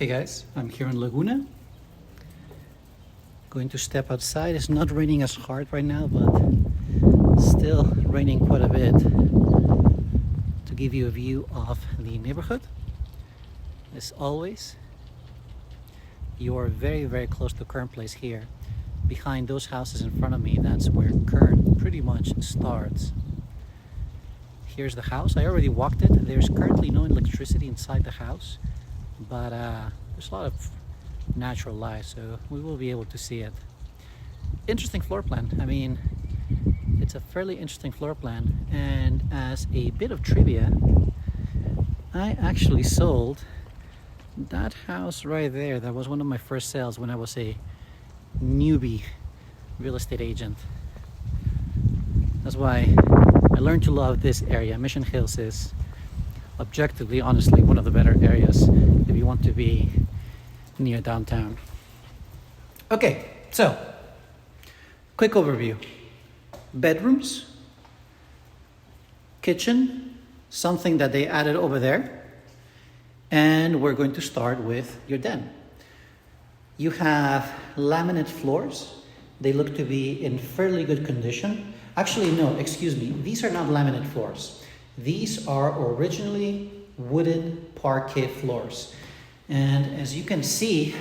Hey guys, I'm here in Laguna. Going to step outside. It's not raining as hard right now, but still raining quite a bit. To give you a view of the neighborhood. As always, you are very, very close to Kern Place here. Behind those houses in front of me, that's where Kern pretty much starts. Here's the house. I already walked it. There's currently no electricity inside the house, but there's a lot of natural light, so we will be able to see it. Interesting floor plan. I mean, it's a fairly interesting floor plan, and as a bit of trivia, I actually sold that house right there. That was one of my first sales when I was a newbie real estate agent. That's why I learned to love this area. Mission Hills is objectively, honestly, one of the better areas if you want to be near downtown. Okay, so quick overview. Bedrooms, kitchen, something that they added over there, and we're going to start with your den. You have laminate floors. They look to be in fairly good condition. Actually, no, excuse me. These are not laminate floors. These are originally wooden parquet floors. And as you can see,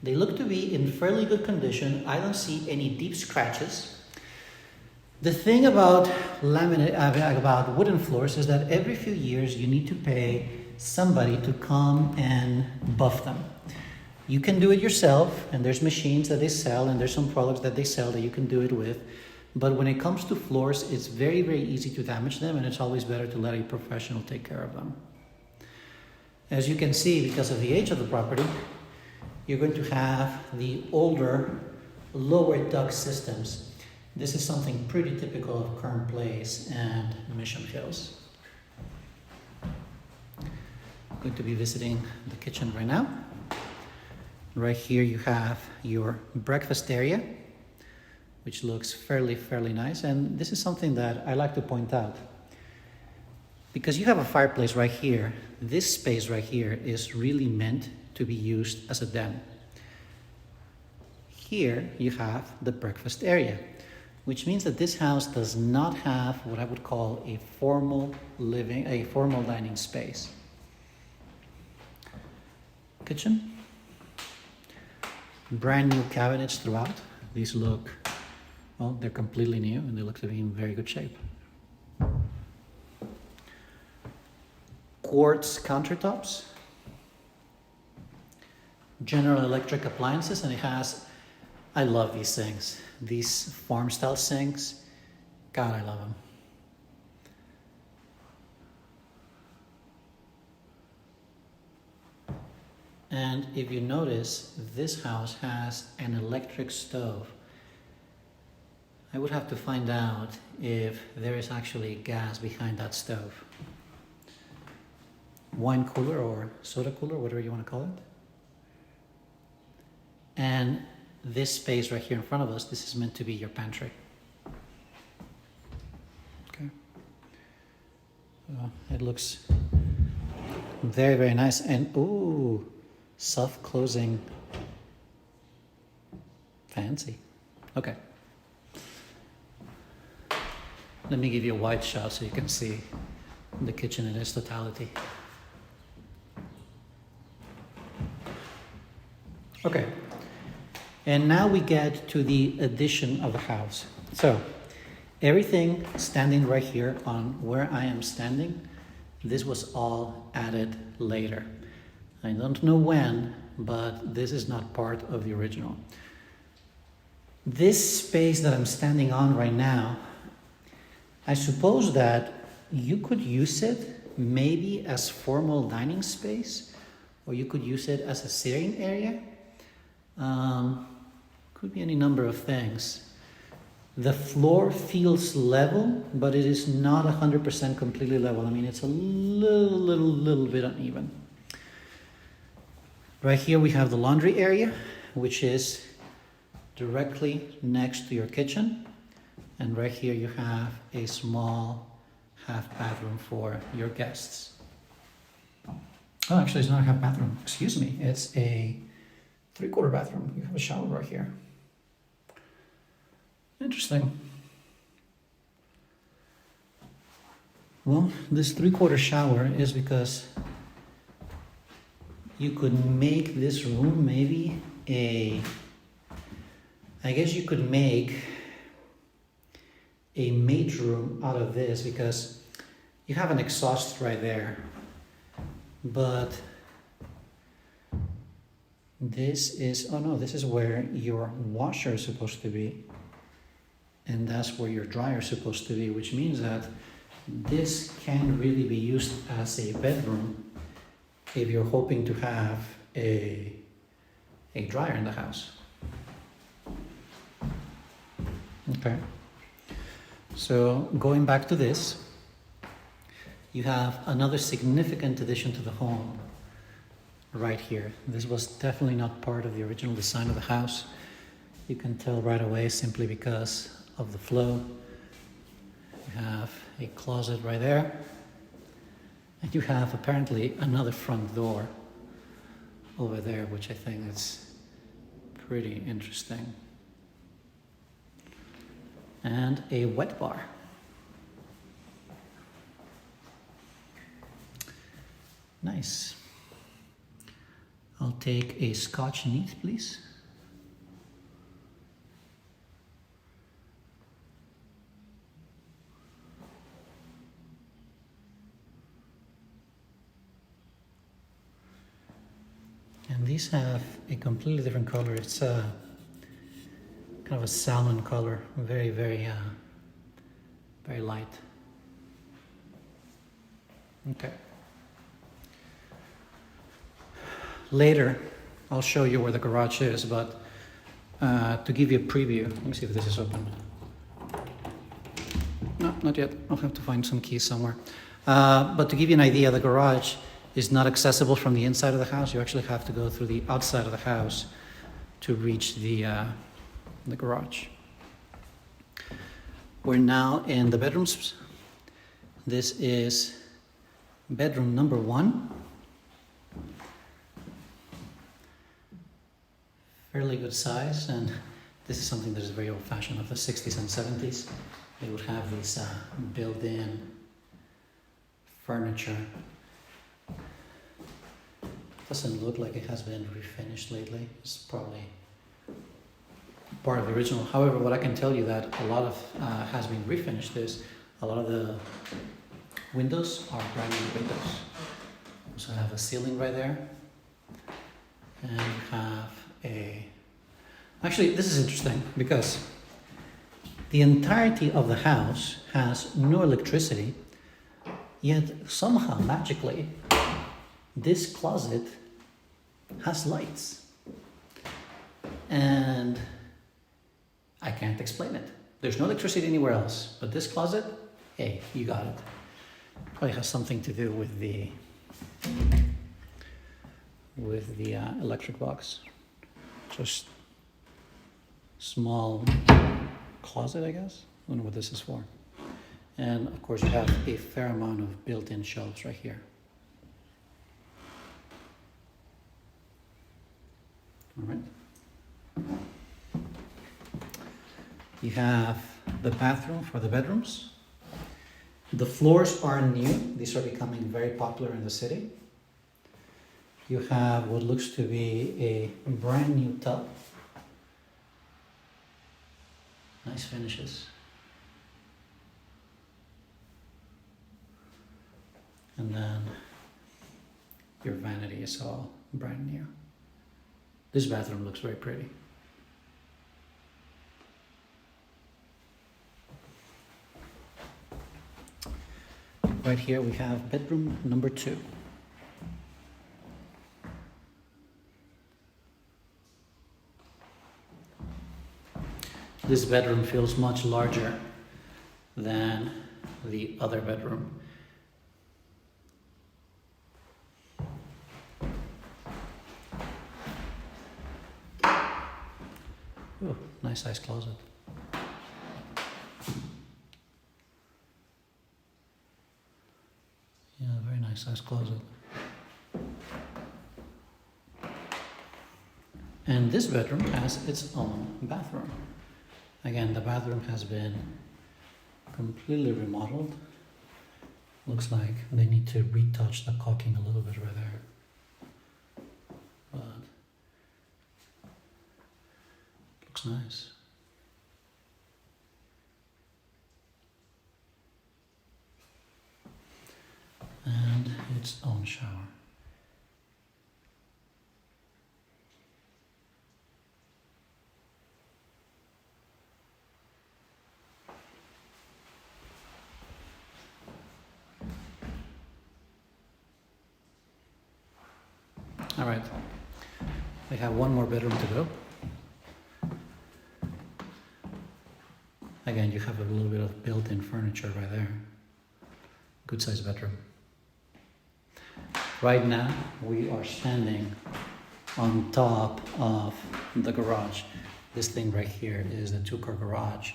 they look to be in fairly good condition. I don't see any deep scratches. The thing about about wooden floors is that every few years you need to pay somebody to come and buff them. You can do it yourself, and there's machines that they sell, and there's some products that they sell that you can do it with. But when it comes to floors, it's very, very easy to damage them, and it's always better to let a professional take care of them. As you can see, because of the age of the property, you're going to have the older, lower duct systems. This is something pretty typical of Kern Place and Mission Hills. I'm going to be visiting the kitchen right now. Right here you have your breakfast area, which looks fairly nice. And this is something that I like to point out. Because you have a fireplace right here, this space right here is really meant to be used as a den. Here you have the breakfast area, which means that this house does not have what I would call a formal dining space. Kitchen. Brand new cabinets throughout. These look, well, they're completely new and they look to be in very good shape. Quartz countertops. General Electric appliances, and it has, I love these things. These farm style sinks, God, I love them. And if you notice, this house has an electric stove. I would have to find out if there is actually gas behind that stove. Wine cooler or soda cooler, whatever you want to call it. And this space right here in front of us, this is meant to be your pantry. Okay. It looks very, very nice. And ooh, soft closing. Fancy. Okay. Let me give you a wide shot so you can see the kitchen in its totality. Okay. And now we get to the addition of the house. So everything standing right here on where I am standing, this was all added later. I don't know when, but this is not part of the original. This space that I'm standing on right now, I suppose that you could use it maybe as formal dining space, or you could use it as a sitting area. Could be any number of things. The floor feels level, but it is not 100% completely level. I mean, it's a little bit uneven. Right here we have the laundry area, which is directly next to your kitchen. And right here you have a small half bathroom for your guests. Oh, actually, it's not a half bathroom. Excuse me. It's a 3/4 bathroom. You have a shower right here. Interesting. Well, this 3/4 shower is because you could make this room maybe I guess you could make a maid room out of this because you have an exhaust right there. But this is, oh no, this is where your washer is supposed to be. And that's where your dryer is supposed to be, which means that this can really be used as a bedroom if you're hoping to have a dryer in the house. Okay. So going back to this, you have another significant addition to the home right here. This was definitely not part of the original design of the house. You can tell right away simply because of the flow. You have a closet right there. And you have apparently another front door over there, which I think is pretty interesting. And a wet bar. Nice. I'll take a Scotch neat, please. And these have a completely different color. It's kind of a salmon color, very, very light. Okay. Later, I'll show you where the garage is, but to give you a preview, let me see if this is open. No, not yet. I'll have to find some keys somewhere. But to give you an idea, the garage is not accessible from the inside of the house. You actually have to go through the outside of the house to reach the garage. We're now in the bedrooms. This is bedroom number 1. Fairly good size, and this is something that is very old-fashioned of the 60s and 70s. They would have these built-in furniture. Doesn't look like it has been refinished lately. It's probably part of the original. However, what I can tell you that a lot of has been refinished is a lot of the windows are brand new windows. So I have a ceiling right there, and you have actually, this is interesting because the entirety of the house has no electricity, yet somehow magically this closet has lights, and I can't explain it. There's no electricity anywhere else, but this closet, hey, you got it. Probably has something to do with the electric box. Just small closet, I guess. I don't know what this is for. And of course you have a fair amount of built-in shelves right here. All right. You have the bathroom for the bedrooms. The floors are new. These are becoming very popular in the city. You have what looks to be a brand new tub. Nice finishes. And then your vanity is all brand new. This bathroom looks very pretty. Right here we have bedroom number 2. This bedroom feels much larger than the other bedroom. Oh, nice size closet. Yeah, very nice size closet. And this bedroom has its own bathroom. Again, the bathroom has been completely remodeled. Looks like they need to retouch the caulking a little bit right there. But looks nice. And its own shower. All right, we have one more bedroom to go. Again, you have a little bit of built-in furniture right there. Good sized bedroom. Right now, we are standing on top of the garage. This thing right here is the 2-car garage,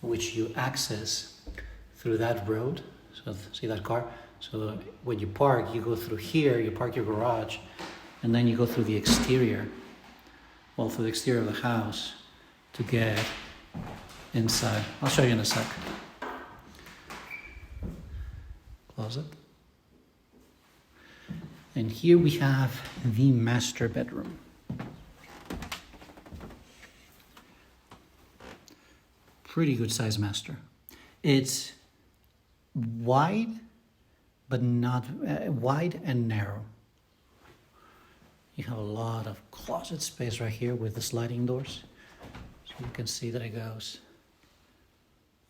which you access through that road. So see that car? So when you park, you go through here, you park your garage, and then you go through the exterior, well, through the exterior of the house to get inside. I'll show you in a sec. Closet. And here we have the master bedroom. Pretty good size master. It's wide, but not wide and narrow. You have a lot of closet space right here with the sliding doors. So you can see that it goes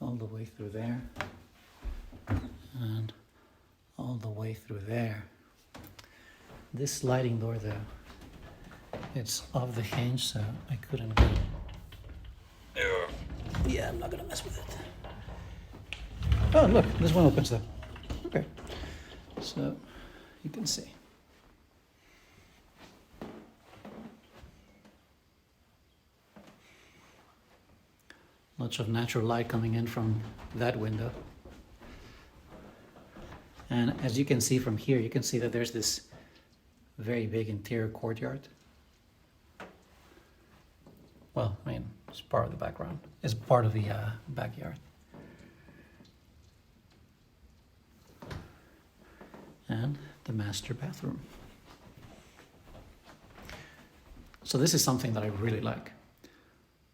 all the way through there and all the way through there. This sliding door though, it's off the hinge, so I couldn't go. Yeah, I'm not gonna mess with it. Oh, look, this one opens though. Okay, so you can see. Lots of natural light coming in from that window. And as you can see from here, you can see that there's this very big interior courtyard. Well, I mean, it's part of the background. It's part of the backyard. And the master bathroom. So this is something that I really like.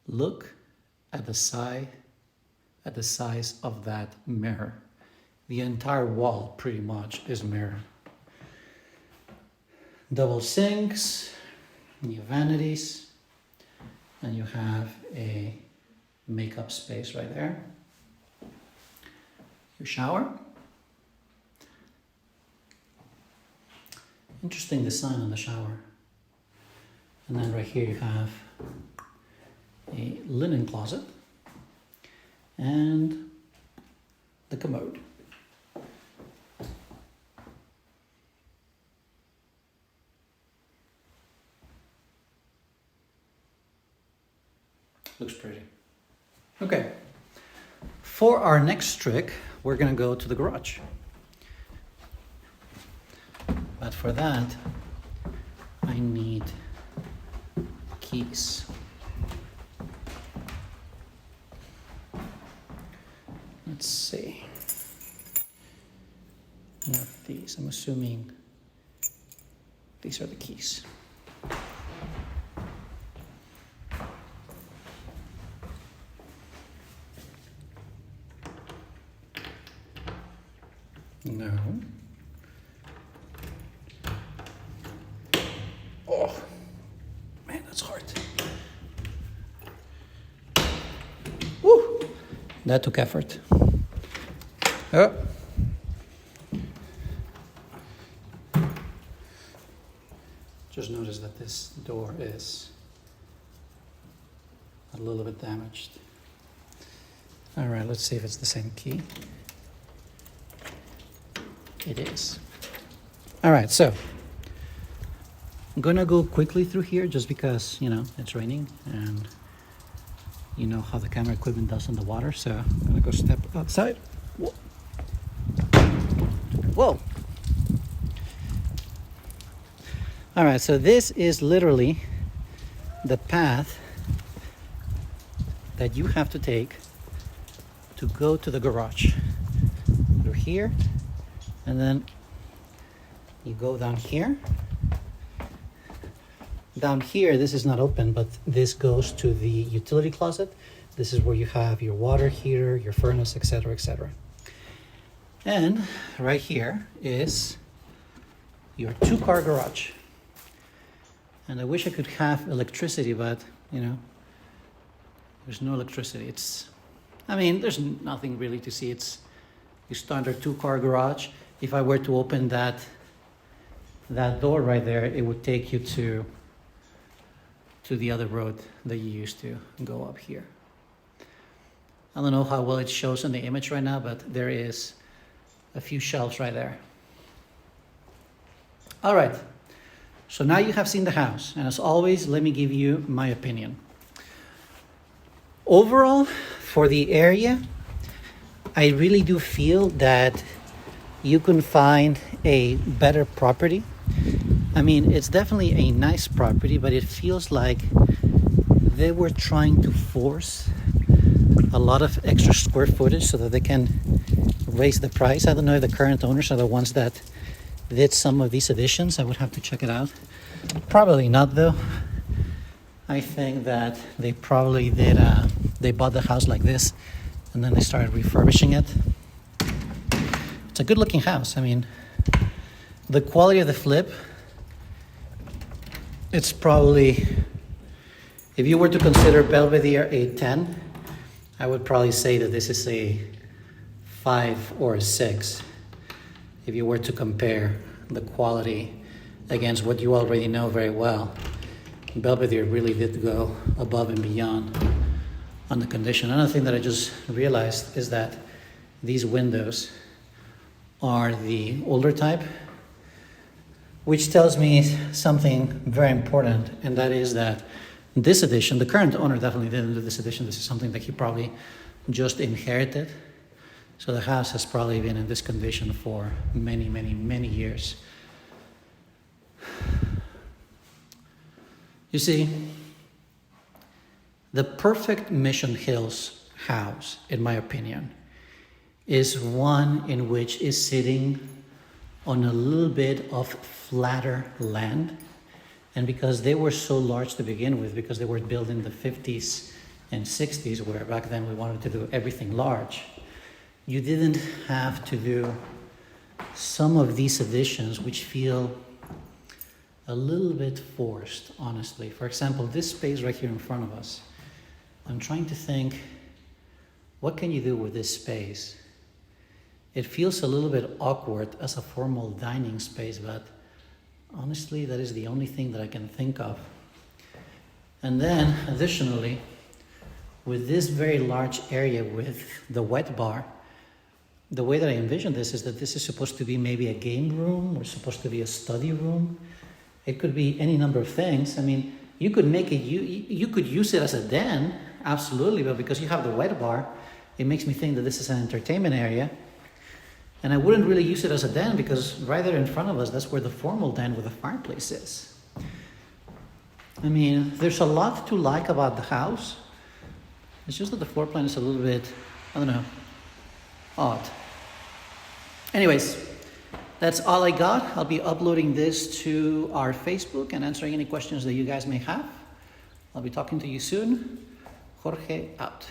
Look at the size of that mirror. The entire wall pretty much is mirror. Double sinks, new vanities, and you have a makeup space right there. Your shower. Interesting design on the shower. And then right here you have a linen closet and the commode. Looks pretty. Okay, for our next trick, we're gonna go to the garage. But for that, I need keys. Let's see. Not these. I'm assuming these are the keys. No. Oh, man, that's hard. Woo! That took effort. Oh. Just notice that this door is a little bit damaged. All right, let's see if it's the same key. It is. All right, so I'm gonna go quickly through here just because, you know, it's raining and you know how the camera equipment does on the water. So I'm gonna go step outside. Whoa. Whoa. All right, so this is literally the path that you have to take to go to the garage. You're here, and then you go down here. Down here, this is not open, but this goes to the utility closet. This is where you have your water heater, your furnace, etc., etc. And right here is your 2-car garage. And I wish I could have electricity, but you know, there's no electricity. There's nothing really to see. It's your standard 2-car garage. If I were to open that door right there, it would take you to the other road that you used to go up here. I don't know how well it shows in the image right now, but there is a few shelves right there. All right, so now you have seen the house, and as always, let me give you my opinion. Overall, for the area, I really do feel that you can find a better property. I mean, it's definitely a nice property, but it feels like they were trying to force a lot of extra square footage so that they can raise the price. I don't know if the current owners are the ones that did some of these additions. I would have to check it out. Probably not, though. I think that they probably did, they bought the house like this and then they started refurbishing it. It's a good looking house. I mean, the quality of the flip, it's probably, if you were to consider Belvedere a 10, I would probably say that this is a 5 or a 6. If you were to compare the quality against what you already know very well. Belvedere really did go above and beyond on the condition. Another thing that I just realized is that these windows are the older type, which tells me something very important, and that is that this edition, the current owner definitely didn't do this edition. This is something that he probably just inherited. So the house has probably been in this condition for many, many, many years. You see, the perfect Mission Hills house, in my opinion, is one in which is sitting on a little bit of flatter land. And because they were so large to begin with, because they were built in the 50s and 60s, where back then we wanted to do everything large, you didn't have to do some of these additions which feel a little bit forced, honestly. For example, this space right here in front of us, I'm trying to think, what can you do with this space? It feels a little bit awkward as a formal dining space, but honestly, that is the only thing that I can think of. And then, additionally, with this very large area with the wet bar, the way that I envision this is that this is supposed to be maybe a game room or supposed to be a study room. It could be any number of things. I mean, you could make it, you could use it as a den, absolutely, but because you have the wet bar, it makes me think that this is an entertainment area. And I wouldn't really use it as a den because right there in front of us, that's where the formal den with the fireplace is. I mean, there's a lot to like about the house. It's just that the floor plan is a little bit, I don't know, odd. Anyways, that's all I got. I'll be uploading this to our Facebook and answering any questions that you guys may have. I'll be talking to you soon. Jorge out.